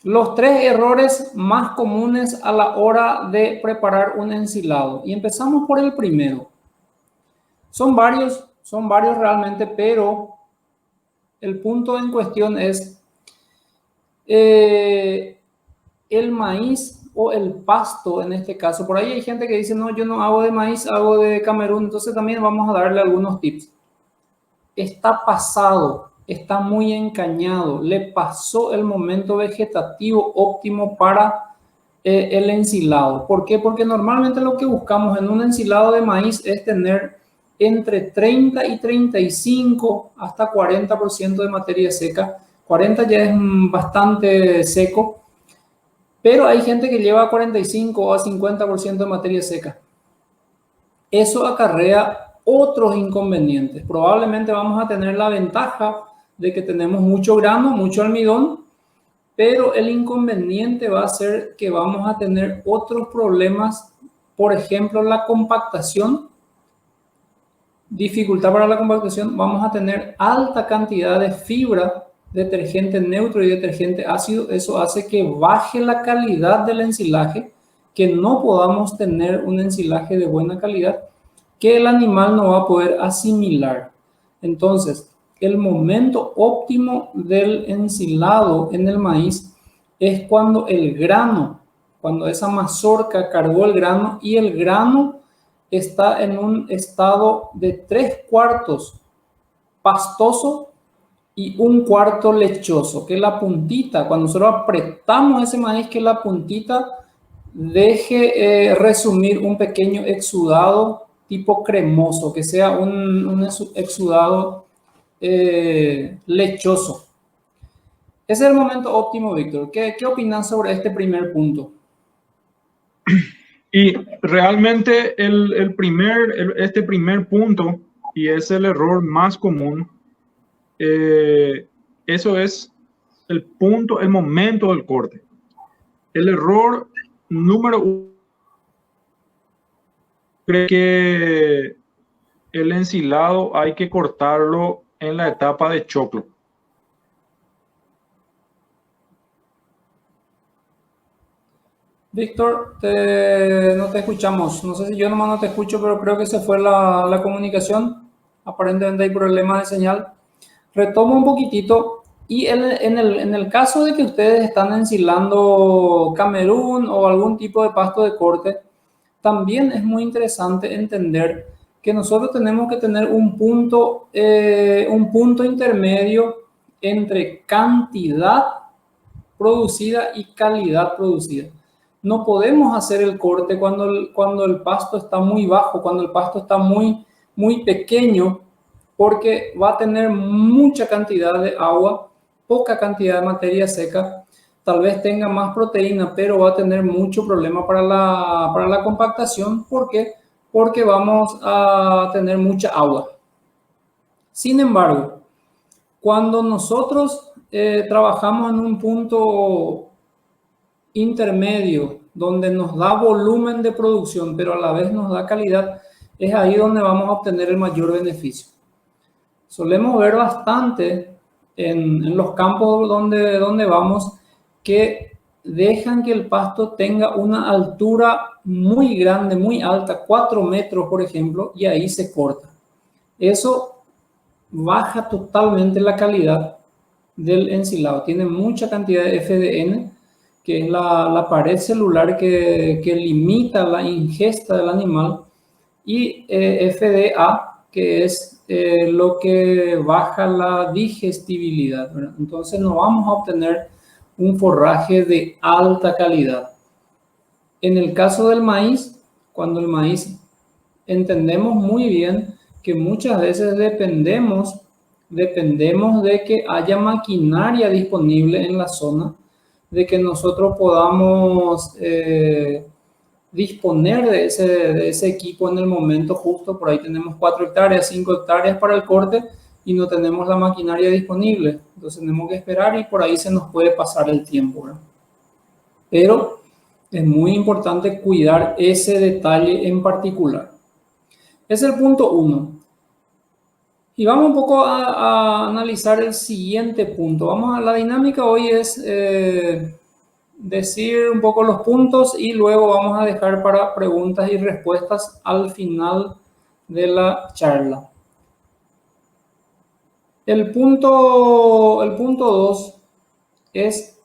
Los 3 errores más comunes a la hora de preparar un ensilado. Y empezamos por el primero. Son varios realmente, pero el punto en cuestión es el maíz o el pasto en este caso. Por ahí hay gente que dice, no, yo no hago de maíz, hago de Camerún. Entonces también vamos a darle algunos tips. Está pasado, está muy encañado, le pasó el momento vegetativo óptimo para el ensilado. ¿Por qué? Porque normalmente lo que buscamos en un ensilado de maíz es tener entre 30 y 35 hasta 40% de materia seca. 40 ya es bastante seco, pero hay gente que lleva 45 o a 50% de materia seca. Eso acarrea otros inconvenientes. Probablemente vamos a tener la ventaja de que tenemos mucho grano, mucho almidón, pero el inconveniente va a ser que vamos a tener otros problemas, por ejemplo, la compactación, dificultad para la compactación, vamos a tener alta cantidad de fibra, detergente neutro y detergente ácido. Eso hace que baje la calidad del ensilaje, que no podamos tener un ensilaje de buena calidad, que el animal no va a poder asimilar. Entonces, el momento óptimo del ensilado en el maíz es cuando el grano, cuando esa mazorca cargó el grano y el grano está en un estado de 3/4 pastoso y 1/4 lechoso, que la puntita, cuando nosotros apretamos ese maíz, que la puntita deje resumir un pequeño exudado tipo cremoso, que sea un exudado lechoso. Ese es el momento óptimo, Víctor. ¿Qué opinas sobre este primer punto? Y realmente este primer punto, y es el error más común, eso es el momento del corte. El error número 1, creo que el ensilado hay que cortarlo en la etapa de choclo. Víctor, no te escuchamos. No sé si yo nomás no te escucho, pero creo que se fue la comunicación. Aparentemente hay problemas de señal. Retomo un poquitito. Y en el caso de que ustedes están ensilando Camerún o algún tipo de pasto de corte, también es muy interesante entender que nosotros tenemos que tener un punto intermedio entre cantidad producida y calidad producida. No podemos hacer el corte cuando el pasto está muy bajo, cuando el pasto está muy pequeño, porque va a tener mucha cantidad de agua, poca cantidad de materia seca, tal vez tenga más proteína, pero va a tener mucho problema para la compactación. ¿Por qué? Porque vamos a tener mucha agua. Sin embargo, cuando nosotros trabajamos en un punto intermedio, donde nos da volumen de producción, pero a la vez nos da calidad, es ahí donde vamos a obtener el mayor beneficio. Solemos ver bastante en los campos donde vamos que dejan que el pasto tenga una altura muy grande, muy alta, 4 metros, por ejemplo, y ahí se corta. Eso baja totalmente la calidad del ensilado. Tiene mucha cantidad de FDN, que es la pared celular que limita la ingesta del animal, y FDA, que es lo que baja la digestibilidad, ¿verdad? Entonces no vamos a obtener un forraje de alta calidad. En el caso del maíz, cuando el maíz entendemos muy bien que muchas veces dependemos de que haya maquinaria disponible en la zona, de que nosotros podamos disponer de ese equipo en el momento justo. Por ahí tenemos 4 hectáreas, 5 hectáreas para el corte y no tenemos la maquinaria disponible. Entonces tenemos que esperar y por ahí se nos puede pasar el tiempo, ¿verdad? Pero es muy importante cuidar ese detalle en particular. Es el punto 1. Y vamos un poco a analizar el siguiente punto. La dinámica hoy es decir un poco los puntos y luego vamos a dejar para preguntas y respuestas al final de la charla. El punto 2 es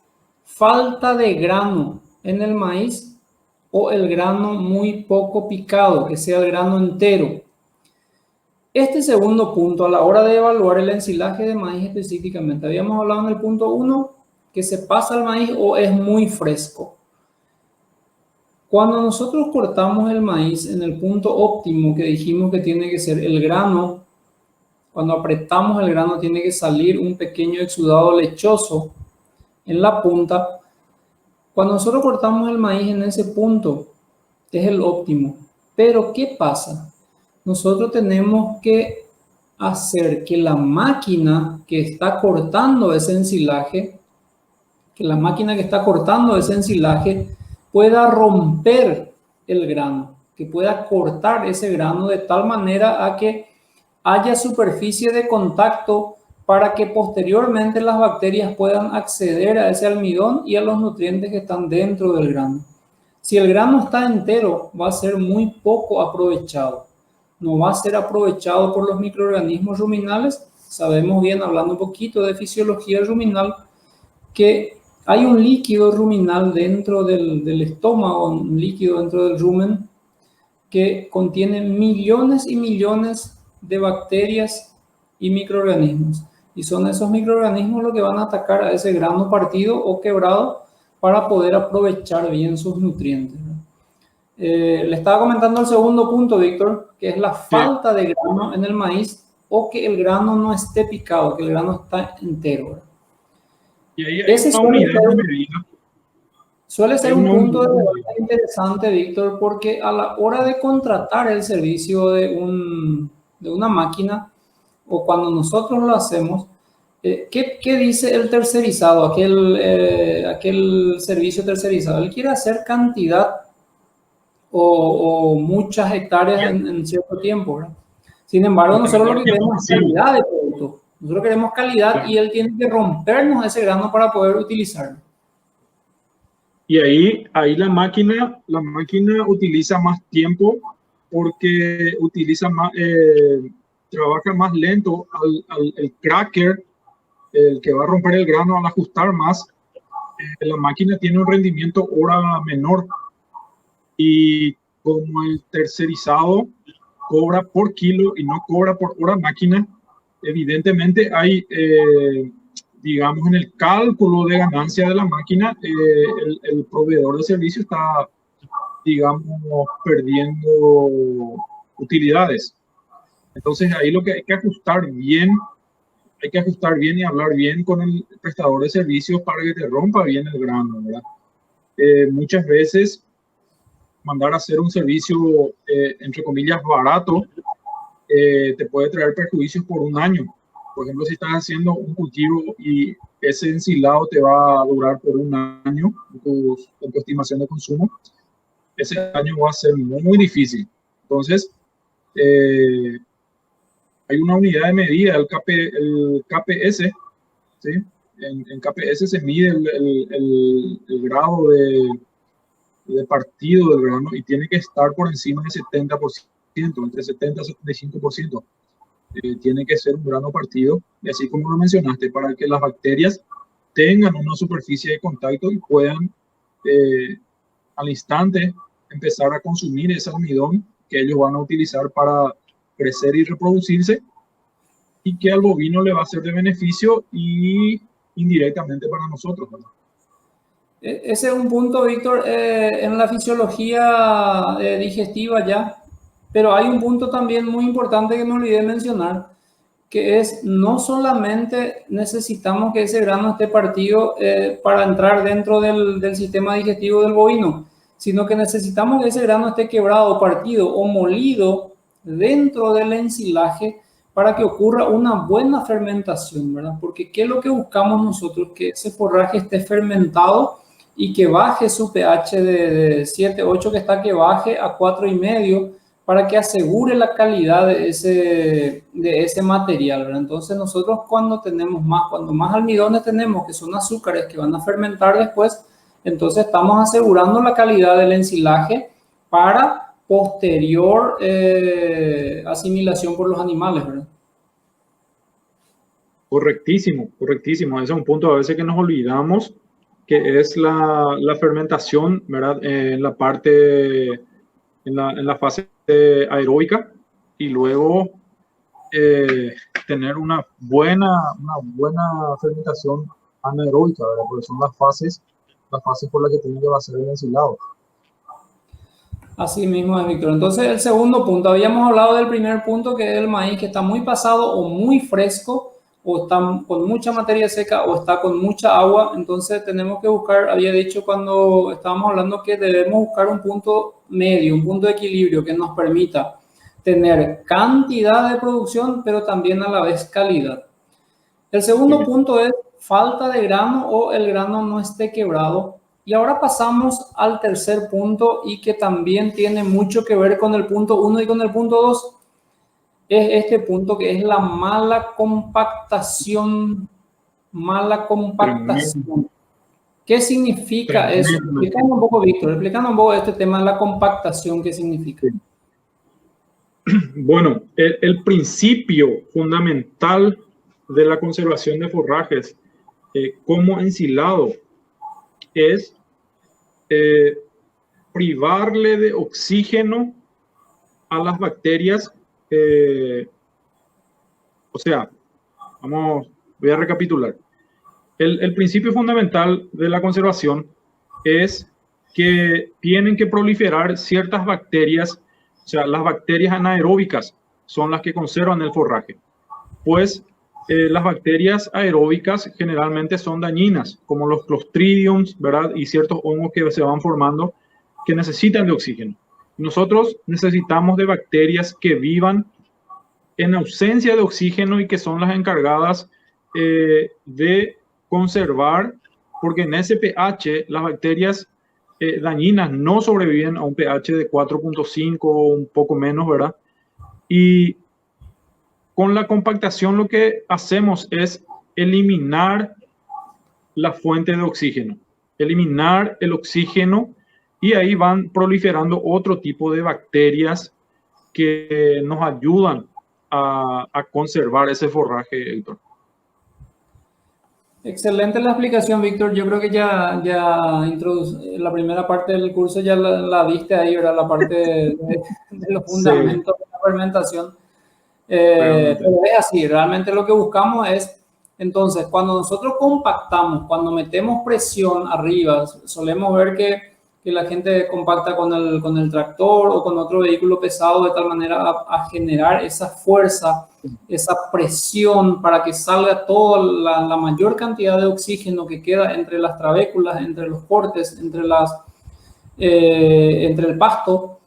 falta de grano en el maíz o el grano muy poco picado, que sea el grano entero. Este segundo punto, a la hora de evaluar el ensilaje de maíz específicamente, habíamos hablado en el punto 1 que se pasa el maíz o es muy fresco. Cuando nosotros cortamos el maíz en el punto óptimo que dijimos que tiene que ser el grano, cuando apretamos el grano tiene que salir un pequeño exudado lechoso en la punta. Cuando nosotros cortamos el maíz en ese punto, es el óptimo. Pero ¿qué pasa? Nosotros tenemos que hacer que la máquina que está cortando ese ensilaje, pueda romper el grano, que pueda cortar ese grano de tal manera a que haya superficie de contacto para que posteriormente las bacterias puedan acceder a ese almidón y a los nutrientes que están dentro del grano. Si el grano está entero, va a ser muy poco aprovechado. No va a ser aprovechado por los microorganismos ruminales. Sabemos bien, hablando un poquito de fisiología ruminal, que hay un líquido ruminal dentro del estómago, un líquido dentro del rumen, que contiene millones y millones de bacterias y microorganismos. Y son esos microorganismos los que van a atacar a ese grano partido o quebrado para poder aprovechar bien sus nutrientes. Le estaba comentando el segundo punto, Víctor, que es la falta de grano en el maíz o que el grano no esté picado, que el grano está entero. Y ahí hay una unidad de medida. Suele ser un punto de debate interesante, Víctor, porque a la hora de contratar el servicio de una máquina o cuando nosotros lo hacemos, ¿qué dice el tercerizado, aquel servicio tercerizado? Él quiere hacer cantidad o muchas hectáreas en cierto tiempo, ¿verdad? Sin embargo, nosotros lo que queremos es calidad de producto. Nosotros queremos calidad y él tiene que rompernos ese grano para poder utilizarlo. Y ahí la máquina utiliza más tiempo porque utiliza más, trabaja más lento el cracker, el que va a romper el grano al ajustar más. La máquina tiene un rendimiento hora menor y como el tercerizado cobra por kilo y no cobra por hora máquina, evidentemente hay, digamos, en el cálculo de ganancia de la máquina, el proveedor de servicio está, digamos, perdiendo utilidades. Entonces ahí lo que hay que ajustar bien y hablar bien con el prestador de servicios para que te rompa bien el grano, ¿verdad? Muchas veces mandar a hacer un servicio, entre comillas, barato, te puede traer perjuicios por un año. Por ejemplo, si estás haciendo un cultivo y ese ensilado te va a durar por un año con tu estimación de consumo, ese año va a ser muy, muy difícil. Entonces, hay una unidad de medida, el KPS, ¿sí? En KPS se mide el grado de partido del grano y tiene que estar por encima del 70%, entre 70 y 75%. Tiene que ser un grano partido, y así como lo mencionaste, para que las bacterias tengan una superficie de contacto y puedan al instante empezar a consumir ese almidón que ellos van a utilizar para crecer y reproducirse, y que al bovino le va a ser de beneficio y indirectamente para nosotros, ¿verdad? Ese es un punto, Víctor, en la fisiología digestiva ya, pero hay un punto también muy importante que me olvidé mencionar, que es no solamente necesitamos que ese grano esté partido para entrar dentro del sistema digestivo del bovino, sino que necesitamos que ese grano esté quebrado, partido o molido dentro del ensilaje para que ocurra una buena fermentación, ¿verdad? Porque ¿qué es lo que buscamos nosotros? Que ese forraje esté fermentado y que baje su pH de 7, 8, que está, que baje a 4,5 para que asegure la calidad de ese material, ¿verdad? Entonces nosotros cuando más almidones tenemos, que son azúcares que van a fermentar después, Entonces estamos asegurando la calidad del ensilaje para posterior asimilación por los animales, ¿verdad? Correctísimo, correctísimo. Ese es un punto a veces que nos olvidamos, que es la fermentación, ¿verdad? En la parte, en la fase aeróbica, y luego tener una buena fermentación anaeróbica, ¿verdad? Porque son las fases por las que tiene que pasar el ensilado. Así mismo es, Víctor. Entonces, el segundo punto, habíamos hablado del primer punto, que es el maíz que está muy pasado o muy fresco, o está con mucha materia seca, o está con mucha agua. Entonces, tenemos que buscar, había dicho cuando estábamos hablando que debemos buscar un punto medio, un punto de equilibrio que nos permita tener cantidad de producción, pero también a la vez calidad. El segundo punto es falta de grano o el grano no esté quebrado. Y ahora pasamos al tercer punto y que también tiene mucho que ver con el punto 1 y con el punto 2. Es este punto que es la mala compactación. Mala compactación. ¿Qué significa eso? Explicando un poco, Víctor, explicando un poco este tema de la compactación, ¿qué significa? Bueno, el principio fundamental de la conservación de forrajes como ensilado es privarle de oxígeno a las bacterias. O sea, voy a recapitular. El principio fundamental de la conservación es que tienen que proliferar ciertas bacterias, o sea, las bacterias anaeróbicas son las que conservan el forraje. Pues las bacterias aeróbicas generalmente son dañinas, como los Clostridiums, ¿verdad? Y ciertos hongos que se van formando que necesitan de oxígeno. Nosotros necesitamos de bacterias que vivan en ausencia de oxígeno y que son las encargadas de conservar, porque en ese pH las bacterias dañinas no sobreviven a un pH de 4.5 o un poco menos, ¿verdad? Y con la compactación lo que hacemos es eliminar la fuente de oxígeno, eliminar el oxígeno, y ahí van proliferando otro tipo de bacterias que nos ayudan a conservar ese forraje, Héctor. Excelente la explicación, Víctor. Yo creo que ya la primera parte del curso ya la viste ahí, ¿verdad? La parte de los fundamentos de la fermentación. Pero es así, realmente lo que buscamos es, entonces, cuando nosotros compactamos, cuando metemos presión arriba, solemos ver que la gente compacta con el tractor o con otro vehículo pesado de tal manera a generar esa fuerza, esa presión para que salga toda la mayor cantidad de oxígeno que queda entre las trabéculas, entre los cortes, entre el pasto.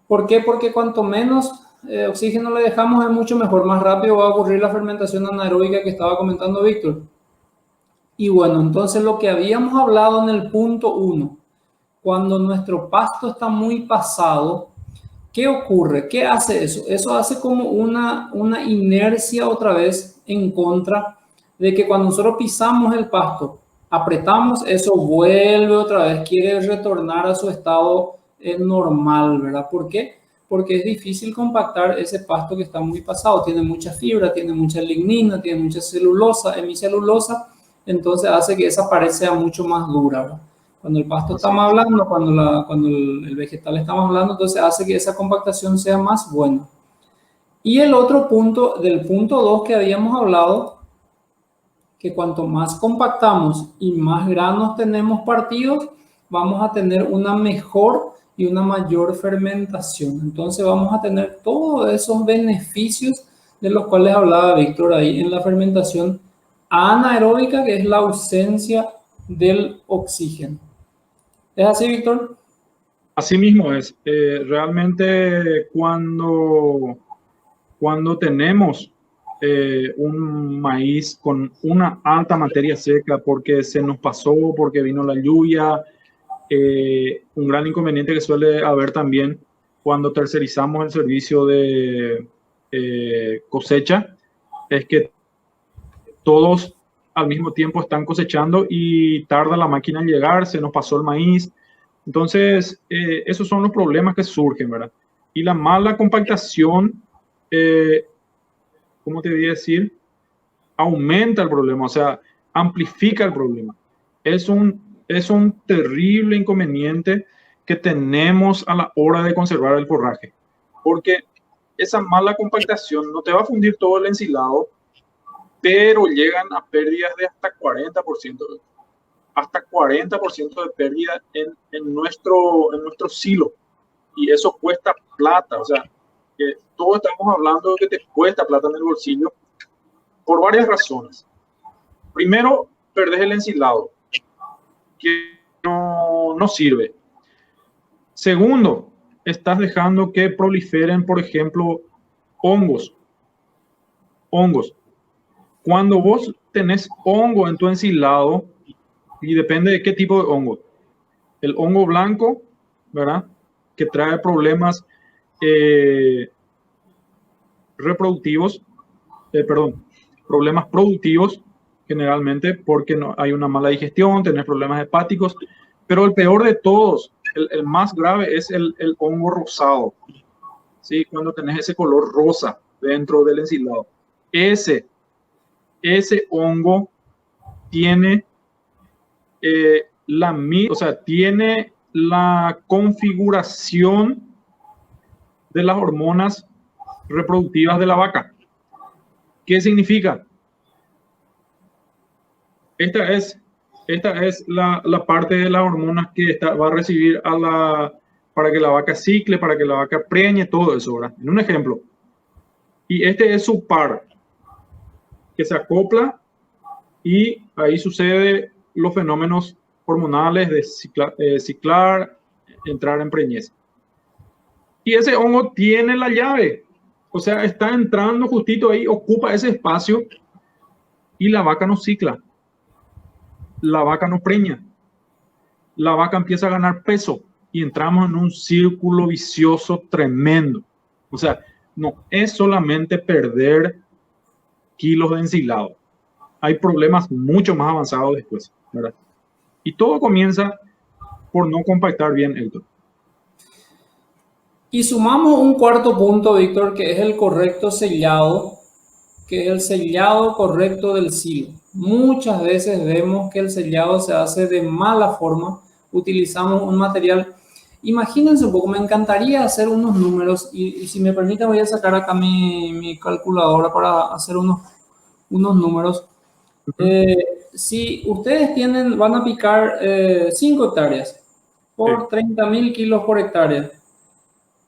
¿Por qué? Porque cuanto menos oxígeno le dejamos es mucho mejor, más rápido va a ocurrir la fermentación anaeróbica que estaba comentando Víctor. Y bueno, entonces lo que habíamos hablado en el punto 1, cuando nuestro pasto está muy pasado, ¿qué ocurre? ¿Qué hace eso? Eso hace como una inercia otra vez en contra de que cuando nosotros pisamos el pasto, apretamos, eso vuelve otra vez, quiere retornar a su estado normal, ¿verdad? ¿Por qué? Porque es difícil compactar ese pasto que está muy pasado, tiene mucha fibra, tiene mucha lignina, tiene mucha celulosa, hemicelulosa, entonces hace que esa pared sea mucho más dura, ¿verdad? Cuando el pasto estamos hablando, cuando el vegetal estamos hablando, entonces hace que esa compactación sea más buena. Y el otro punto, del punto 2 que habíamos hablado, que cuanto más compactamos y más granos tenemos partidos, vamos a tener una mejor y una mayor fermentación. Entonces vamos a tener todos esos beneficios de los cuales hablaba Víctor ahí en la fermentación anaeróbica, que es la ausencia del oxígeno. ¿Es así, Víctor? Así mismo es. Realmente cuando tenemos un maíz con una alta materia seca porque se nos pasó, porque vino la lluvia, un gran inconveniente que suele haber también cuando tercerizamos el servicio de cosecha es que todos al mismo tiempo están cosechando y tarda la máquina en llegar, se nos pasó el maíz. Entonces, esos son los problemas que surgen, ¿verdad? Y la mala compactación, ¿cómo te voy a decir? Aumenta el problema, o sea, amplifica el problema. Es un terrible inconveniente que tenemos a la hora de conservar el forraje, porque esa mala compactación no te va a fundir todo el ensilado, pero llegan a pérdidas de hasta 40%, hasta 40% de pérdida en nuestro silo, y eso cuesta plata, o sea, que todos estamos hablando de que te cuesta plata en el bolsillo por varias razones. Primero, perdés el ensilado, que no sirve. Segundo, estás dejando que proliferen, por ejemplo, hongos. Cuando vos tenés hongo en tu ensilado, y depende de qué tipo de hongo, el hongo blanco, ¿verdad? Que trae problemas reproductivos, problemas productivos, generalmente porque no, hay una mala digestión, tenés problemas hepáticos, pero el peor de todos, el más grave es el hongo rosado, ¿sí? Cuando tenés ese color rosa dentro del ensilado. Ese hongo tiene tiene la configuración de las hormonas reproductivas de la vaca. ¿Qué significa? Esta es la parte de las hormonas que va a recibir para que la vaca cicle, para que la vaca preñe, todo eso, ¿verdad? En un ejemplo. Y este es su par, que se acopla y ahí sucede los fenómenos hormonales de ciclar, entrar en preñez. Y ese hongo tiene la llave, o sea, está entrando justito ahí, ocupa ese espacio y la vaca no cicla, la vaca no preña, la vaca empieza a ganar peso y entramos en un círculo vicioso tremendo. O sea, no es solamente perder kilos de ensilado, hay problemas mucho más avanzados después, ¿verdad? Y todo comienza por no compactar bien, Héctor. Y sumamos un cuarto punto, Víctor, que es el correcto sellado, que es el sellado correcto del silo. Muchas veces vemos que el sellado se hace de mala forma, utilizamos un material. Imagínense un poco, me encantaría hacer unos números y si me permite voy a sacar acá mi calculadora para hacer unos números. Si ustedes van a picar 5 hectáreas por 30.000 kilos por hectárea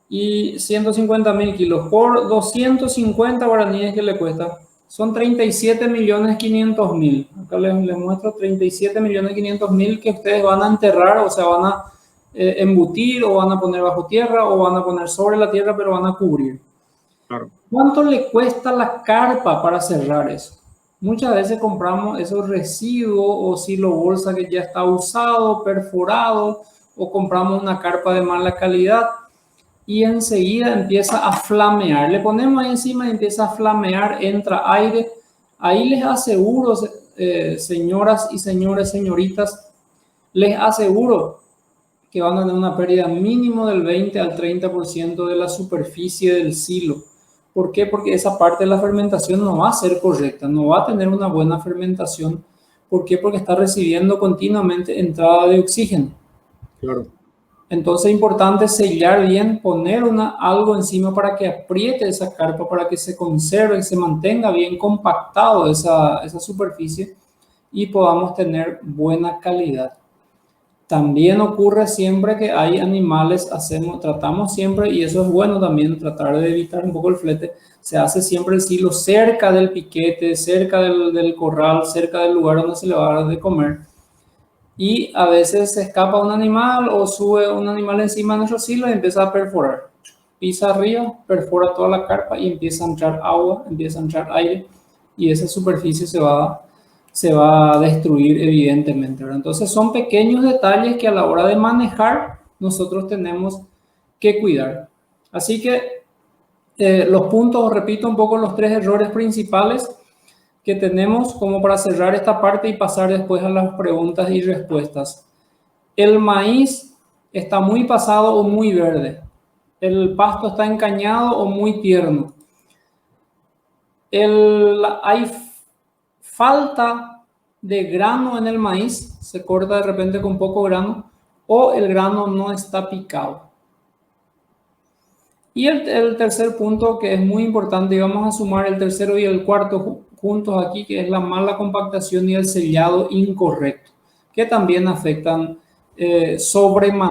y 150.000 kilos por 250 guaraníes que le cuesta, son 37.500.000. Acá les muestro 37.500.000 que ustedes van a enterrar, o sea, van a embutir o van a poner bajo tierra o van a poner sobre la tierra, pero van a cubrir. Claro. ¿Cuánto le cuesta la carpa para cerrar eso? Muchas veces compramos esos residuos o silo bolsa que ya está usado, perforado, o compramos una carpa de mala calidad y enseguida empieza a flamear. Le ponemos ahí encima y empieza a flamear, entra aire. Ahí les aseguro, señoras y señores, señoritas, les aseguro que van a tener una pérdida mínimo del 20 al 30% de la superficie del silo. ¿Por qué? Porque esa parte de la fermentación no va a ser correcta, no va a tener una buena fermentación. ¿Por qué? Porque está recibiendo continuamente entrada de oxígeno. Claro. Entonces es importante sellar bien, poner algo encima para que apriete esa carpa, para que se conserve y se mantenga bien compactado esa superficie y podamos tener buena calidad. También ocurre siempre que hay animales, tratamos siempre, y eso es bueno también, tratar de evitar un poco el flete, se hace siempre el silo cerca del piquete, cerca del corral, cerca del lugar donde se le va a dar de comer. Y a veces se escapa un animal o sube un animal encima de nuestro silo y empieza a perforar. Pisa arriba, perfora toda la carpa y empieza a entrar agua, empieza a entrar aire y esa superficie se va a destruir evidentemente, ¿verdad? Entonces son pequeños detalles que a la hora de manejar nosotros tenemos que cuidar. Así que los puntos, repito un poco los 3 errores principales. que tenemos como para cerrar esta parte y pasar después a las preguntas y respuestas. El maíz está muy pasado o muy verde. El pasto está encañado o muy tierno. Hay falta de grano en el maíz, se corta de repente con poco grano, o el grano no está picado. Y el tercer punto, que es muy importante, y vamos a sumar el tercero y el cuarto juntos aquí, que es la mala compactación y el sellado incorrecto, que también afectan sobremanera